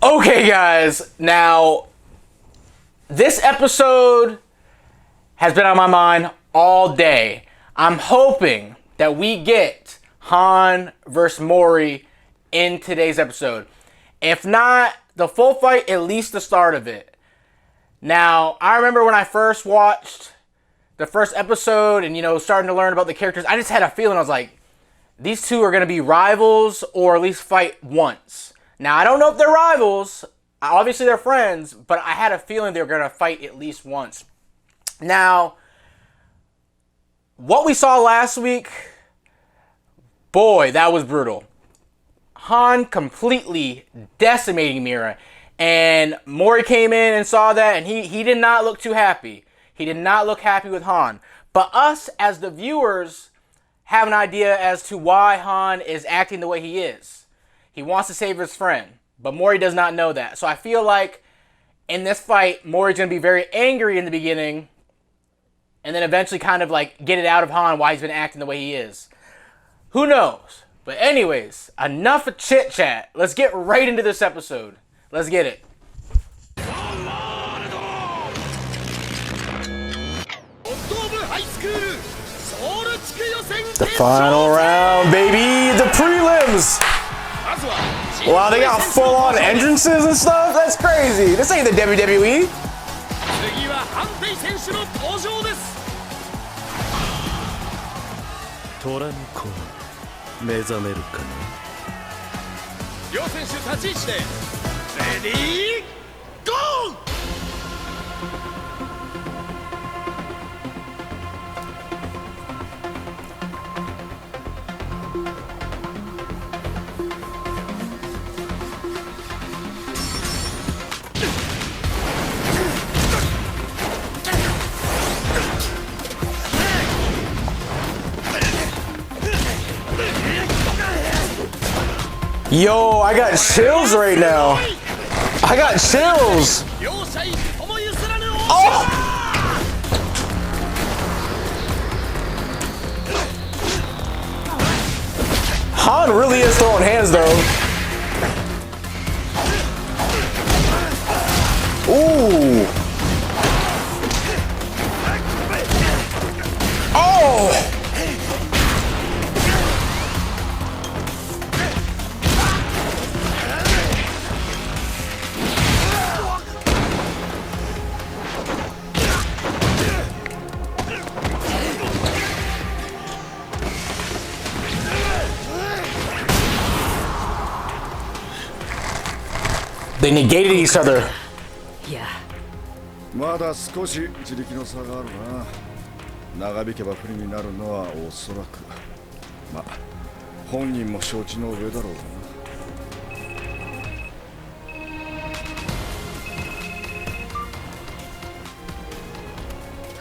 Okay, guys, now this episode has been on my mind all day. I'm hoping that we get Han versus Mori in today's episode. If not the full fight, at least the start of it. Now, I remember when I first watched the first episode and, starting to learn about the characters, I just had a feeling. I was like, these two are going to be rivals or at least fight once. Now, I don't know if they're rivals. Obviously, they're friends, but I had a feeling they were going to fight at least once. Now, what we saw last week, boy, that was brutal. Han completely decimating Mira, and Mori came in and saw that, and he did not look too happy. He did not look happy with Han. But us, as the viewers, have an idea as to why Han is acting the way he is. He wants to save his friend, but Mori does not know that. So I feel like in this fight, Mori's going to be very angry in the beginning and then eventually kind of like get it out of Han why he's been acting the way he is. Who knows? But anyways, enough of chit-chat. Let's get right into this episode. Let's get it. The final round, baby! The prelims! Wow, they got full-on entrances and stuff? That's crazy. This ain't the WWE. Ready, go! Yo, I got chills right now. I got chills. Oh! Han really is throwing hands though. Ooh. Oh! They negated each other. Yeah. まだ少し自力の差があるな。長引けば不利になるのはおそらく。まあ、本人も承知の上だろう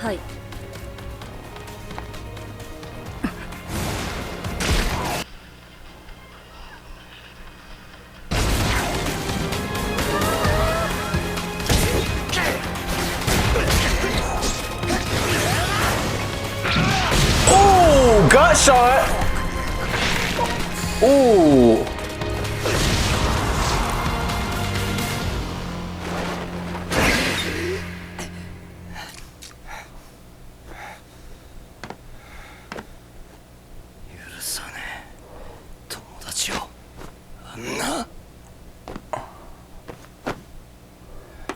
な。はい。Gut shot. Ooh.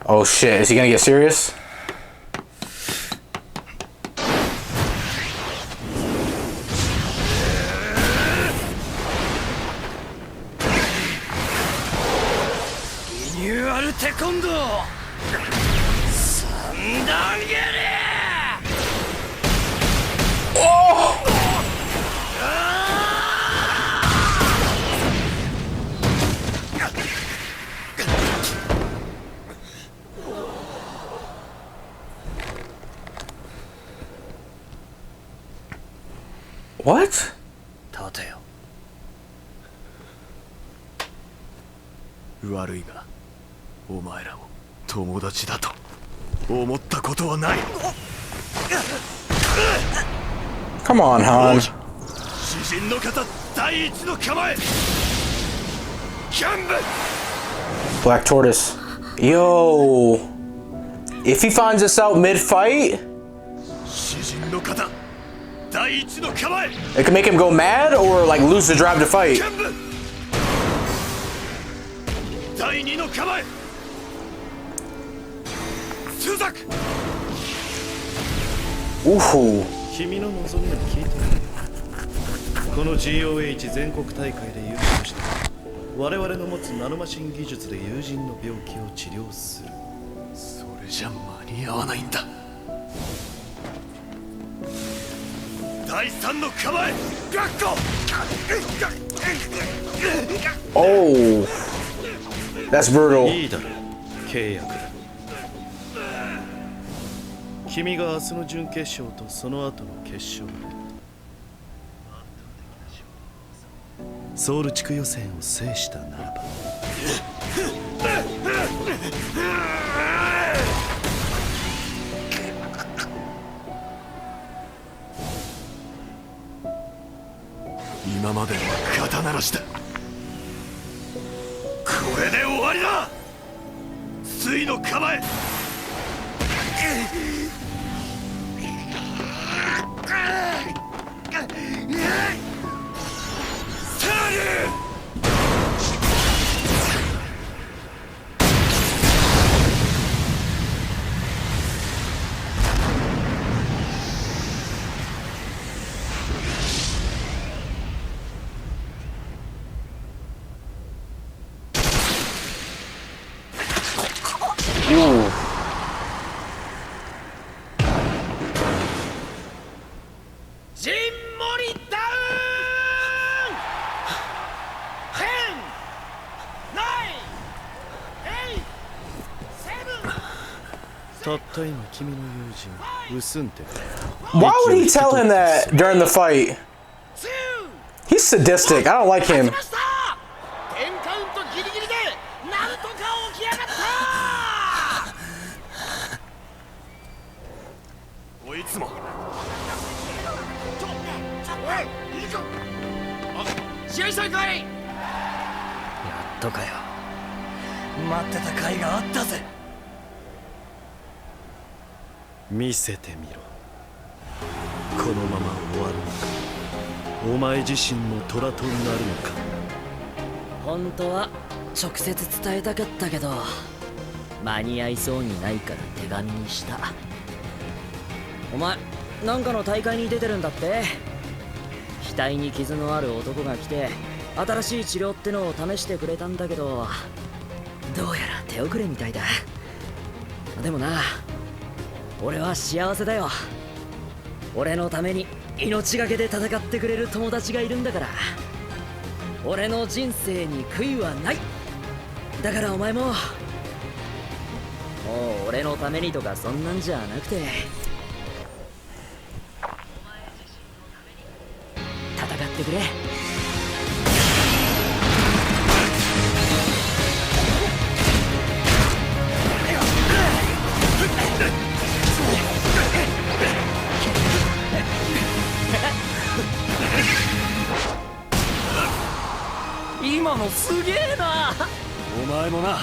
Oh shit, is he gonna get serious? What? 悪いがお前らを友達だと思ったことはない。 Come on, Han. 詩人の方第一の構え。キャンブ Black Tortoise. Yo. If he finds us out mid-fight, 詩人の方第一の構え。 it can make him go mad or like lose the drive to fight. キャンブ第二の構え。スザク Ooh. 君の望みを聞いてる。この GOH 全国大会で優勝した我々の持つナノマシン技術で友人の病気を治療する。それじゃ間に合わないんだ。第三の構え。ガッコ Oh. That's brutal. いいだろう、契約だ。君が明日の準決勝とその後の決勝でソウル地区予選を制したならば、今までは肩慣らしだ。これで終わりだ。水の構え。Ooh. ジンモリダウン !10! 9! たった今君の友人ウスンテ Why would he tell him that during the fight? He's sadistic. I don't like him. 10カウントギリギリでなんとか起き上がったこいつもおい、いいか試合再開。やっとかよ。待ってた甲斐があったぜ。見せてみろ。このまま終わるのか、お前自身も虎となるのか。本当は直接伝えたかったけど間に合いそうにないから手紙にした。お前なんかの大会に出てるんだって。額に傷のある男が来て新しい治療ってのを試してくれたんだけど、どうやら手遅れみたいだ。でもな、俺は幸せだよ。俺のために命がけで戦ってくれる友達がいるんだから。俺の人生に悔いはない。だからお前ももう俺のためにとかそんなんじゃなくて、戦ってくれ。今のすげえな。お前もな。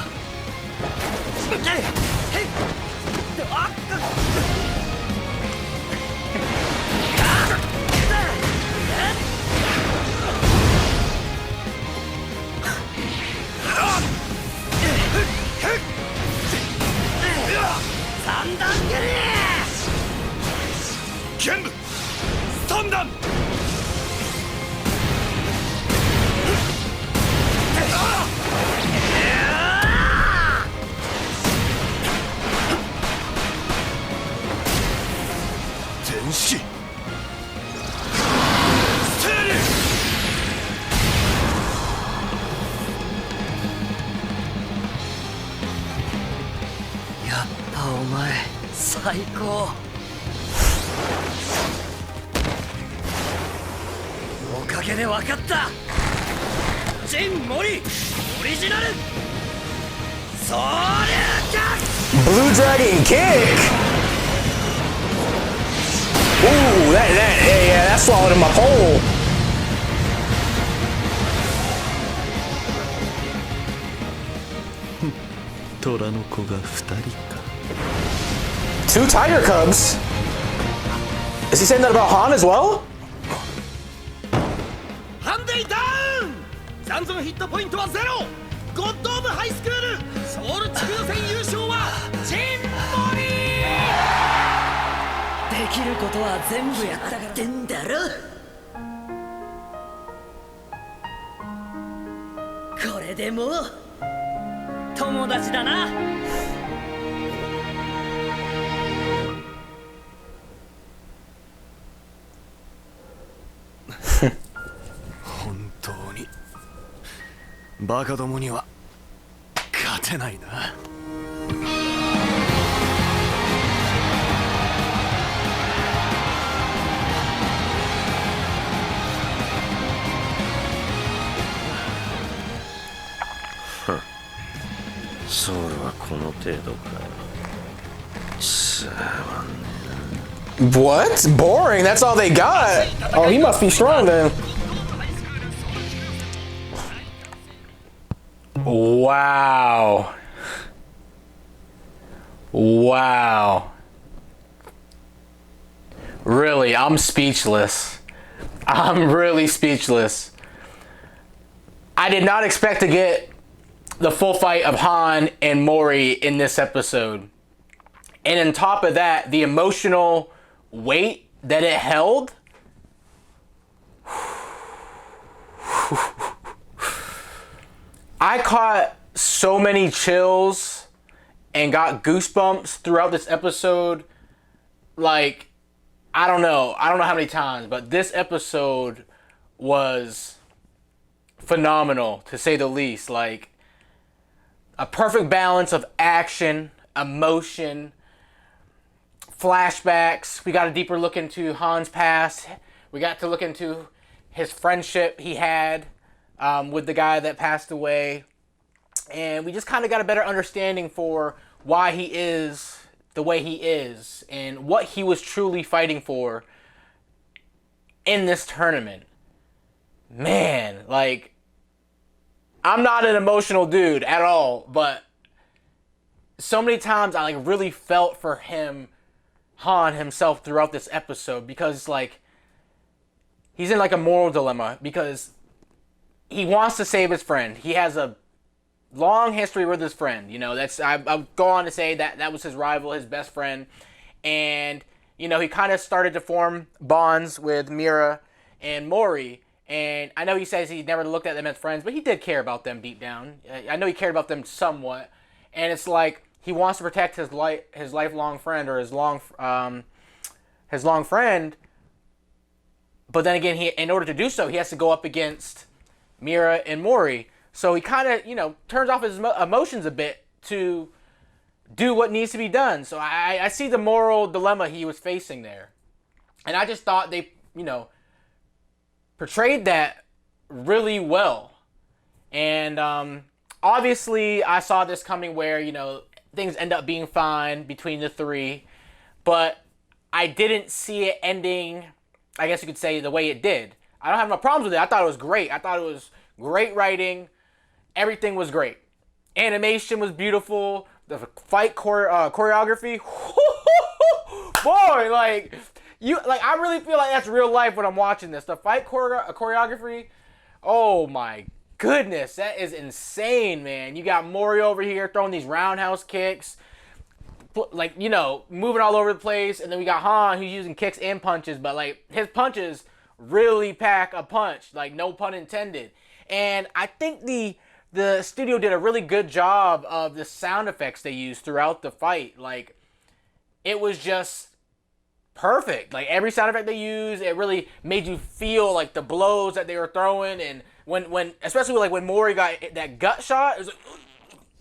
三段蹴り。剣舞三段。天使ステール。やっぱお前最高。おかげで分かった。ジン・モリオリジナルそりゃか Blue Dragon kick. Ooh, that swallowed him up whole. Two tiger cubs? Is he saying that about Han as well? ハンデイダウン残存ヒットポイントはゼロゴッド・オブ・ハイスクールソウル地区予選優勝はジン・モリできることは全部やったからってんだろ。これでもう友達だな。本当にバカどもには勝てないな。ソウルはこの程度かよ。さあ、What? Boring. That's all they got. Oh, he must be strong then. Wow. Wow. Really, I'm speechless. I'm really speechless. I did not expect to get the full fight of Han and Mori in this episode. And on top of that, the emotional weight that it held. I caught so many chills and got goosebumps throughout this episode. Like, I don't know how many times, but this episode was phenomenal, to say the least. Like, a perfect balance of action, emotion, flashbacks. We got a deeper look into Han's past. We got to look into his friendship he had with the guy that passed away. And we just kind of got a better understanding for why he is the way he is and what he was truly fighting for in this tournament. Man, like, I'm not an emotional dude at all, but so many times I like really felt for him, Han himself, throughout this episode, because like he's in like a moral dilemma because he wants to save his friend. He has a long history with his friend. You know, that's I'll go on to say that that was his rival, his best friend, and you know he kind of started to form bonds with Mira and Mori. And I know he says he never looked at them as friends, but he did care about them deep down. I know he cared about them somewhat. And it's like he wants to protect his lifelong friend or his long friend. But then again, in order to do so, he has to go up against Mira and Mori. So he kind of, you know, turns off his emotions a bit to do what needs to be done. So I see the moral dilemma he was facing there. And I just thought they, you know, portrayed that really well. And obviously I saw this coming where, you know, things end up being fine between the three, but I didn't see it ending, I guess you could say, the way it did. I don't have no problems with it. I thought it was great. I thought it was great writing. Everything was great. Animation was beautiful. The fight choreography, boy, like, I really feel like that's real life when I'm watching this. The fight choreography, oh my goodness, that is insane, man. You got Mori over here throwing these roundhouse kicks, like, you know, moving all over the place. And then we got Han who's using kicks and punches, but like his punches really pack a punch, like no pun intended. And I think the studio did a really good job of the sound effects they used throughout the fight. Like, it was just perfect. Like, every sound effect they used, it really made you feel like the blows that they were throwing. And when especially like when Mori got that gut shot, it was like,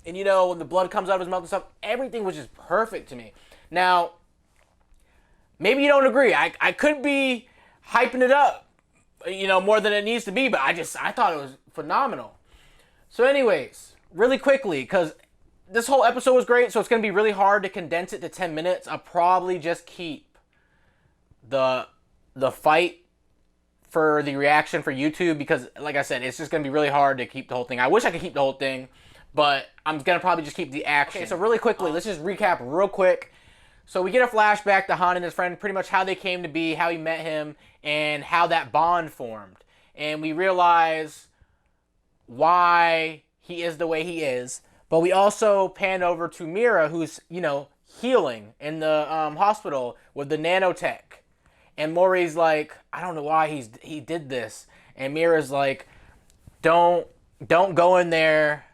and you know, when the blood comes out of his mouth and stuff, everything was just perfect to me. Now, maybe you don't agree. I could be hyping it up, you know, more than it needs to be, but I thought it was phenomenal. So anyways, really quickly, because this whole episode was great, so it's going to be really hard to condense it to 10 minutes. I'll probably just keep the fight for the reaction for YouTube because, like I said, it's just going to be really hard to keep the whole thing. I wish I could keep the whole thing, but I'm going to probably just keep the action. Okay, so really quickly, let's just recap real quick. So we get a flashback to Han and his friend, pretty much how they came to be, how he met him, and how that bond formed. And we realize why he is the way he is. But we also pan over to Mira, who's, you know, healing in the hospital with the nanotech. And Mori's like, I don't know why he did this. And Mira's like, don't go in there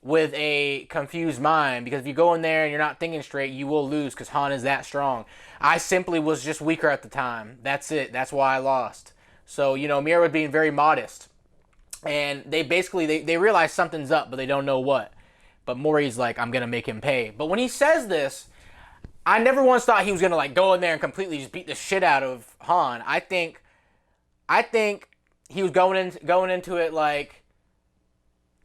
with a confused mind, because if you go in there and you're not thinking straight, you will lose, because Han is that strong. I simply was just weaker at the time. That's it. That's why I lost. So, you know, Mira was being very modest. And they basically, they realize something's up, but they don't know what. But Mori's like, I'm going to make him pay. But when he says this, I never once thought he was going to like go in there and completely just beat the shit out of Han. I think he was going into it like,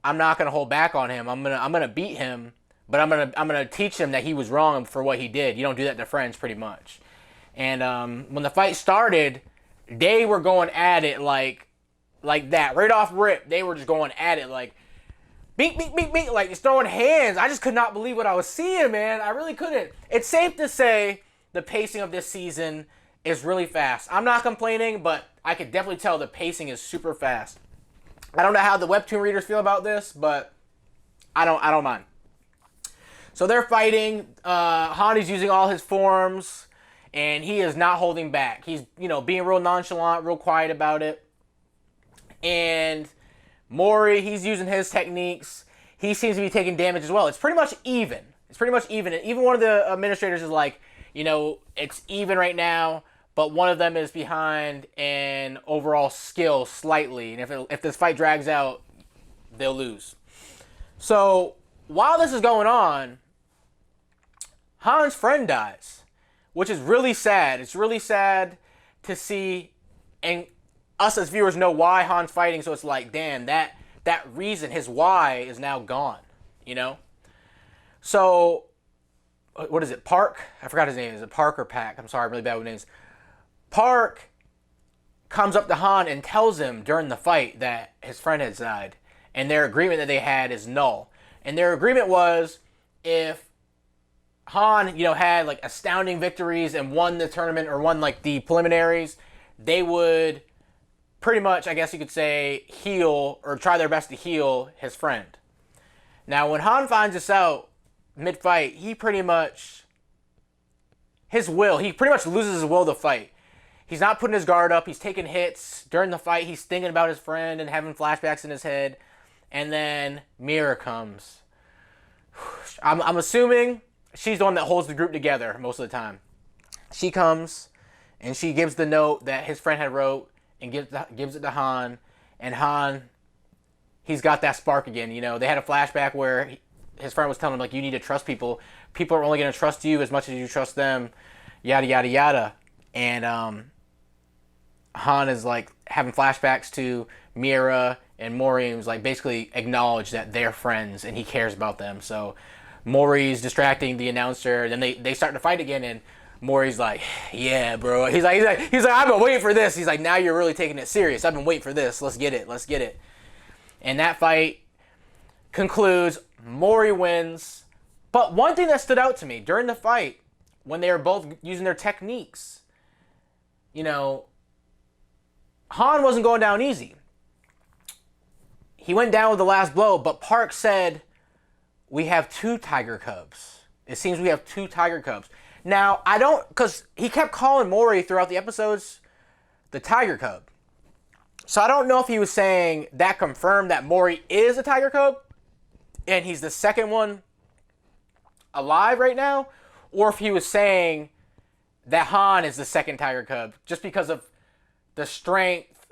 I'm not going to hold back on him. I'm going to beat him, but I'm going to teach him that he was wrong for what he did. You don't do that to friends, pretty much. And when the fight started, they were going at it like that. Right off rip, they were just going at it like beat, like just throwing hands. I just could not believe what I was seeing, man. I really couldn't. It's safe to say the pacing of this season is really fast. I'm not complaining, but I could definitely tell the pacing is super fast. I don't know how the webtoon readers feel about this, but I don't mind. So they're fighting. Han is using all his forms, and he is not holding back. He's, you know, being real nonchalant, real quiet about it. And Mori, he's using his techniques. He seems to be taking damage as well. It's pretty much even. And even one of the administrators is like, you know, it's even right now, but one of them is behind in overall skill slightly. And if this fight drags out, they'll lose. So while this is going on, Han's friend dies, which is really sad. It's really sad to see, and us as viewers know why Han's fighting. So it's like, damn, that reason, his why, is now gone, you know? So, what is it, Park? I forgot his name. Is it Park or Pack? I'm sorry, I'm really bad with names. Park comes up to Han and tells him during the fight that his friend has died, and their agreement that they had is null. And their agreement was, if Han, you know, had like astounding victories and won the tournament or won like the preliminaries, they would pretty much, I guess you could say, heal or try their best to heal his friend. Now, when Han finds this out mid-fight, he pretty much loses his will to fight. He's not putting his guard up. He's taking hits. During the fight, he's thinking about his friend and having flashbacks in his head. And then Mira comes. I'm assuming she's the one that holds the group together most of the time. She comes, and she gives the note that his friend had wrote and gives it to Han. And Han, he's got that spark again. You know, they had a flashback where his friend was telling him, like, you need to trust people. People are only going to trust you as much as you trust them. Yada, yada, yada. And Han is like having flashbacks to Mira and Mori, and was like basically acknowledge that they're friends and he cares about them. So Mori's distracting the announcer, then they start to fight again, and Mori's like, yeah, bro. He's like, I've been waiting for this. He's like, now you're really taking it serious. I've been waiting for this. Let's get it. And that fight concludes. Mori wins. But one thing that stood out to me during the fight, when they were both using their techniques, you know, Han wasn't going down easy. He went down with the last blow, but Park said, we have 2 tiger cubs. It seems we have 2 tiger cubs. Now, because he kept calling Mori throughout the episodes the tiger cub. So I don't know if he was saying that confirmed that Mori is a tiger cub, and he's the second one alive right now, or if he was saying that Han is the second tiger cub, just because of the strength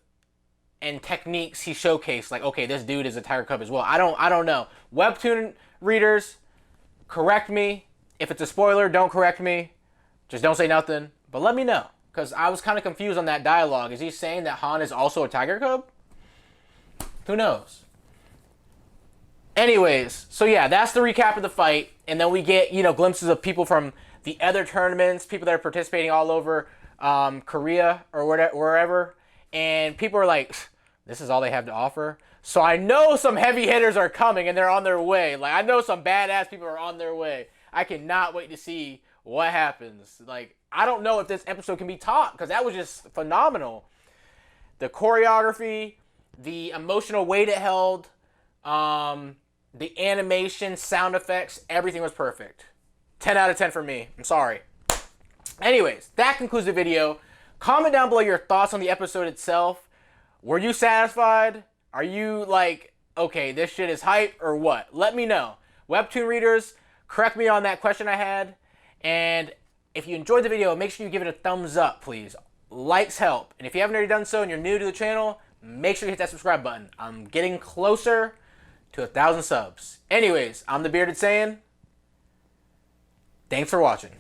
and techniques he showcased. Like, okay, this dude is a tiger cub as well. I don't know. Webtoon readers, correct me. If it's a spoiler, don't correct me. Just don't say nothing. But let me know, because I was kind of confused on that dialogue. Is he saying that Han is also a tiger cub? Who knows? Anyways, so yeah, that's the recap of the fight. And then we get, you know, glimpses of people from the other tournaments, people that are participating all over Korea or wherever. And people are like, this is all they have to offer. So I know some heavy hitters are coming and they're on their way. Like, I know some badass people are on their way. I cannot wait to see what happens. Like, I don't know if this episode can be topped because that was just phenomenal. The choreography, the emotional weight it held, the animation, sound effects, everything was perfect. 10 out of 10 for me. I'm sorry. Anyways, that concludes the video. Comment down below your thoughts on the episode itself. Were you satisfied? Are you like, okay, this shit is hype or what? Let me know. Webtoon readers, correct me on that question I had. And if you enjoyed the video, make sure you give it a thumbs up, please. Likes help. And if you haven't already done so and you're new to the channel, make sure you hit that subscribe button. I'm getting closer to 1,000 subs. Anyways, I'm the Bearded Saiyan. Thanks for watching.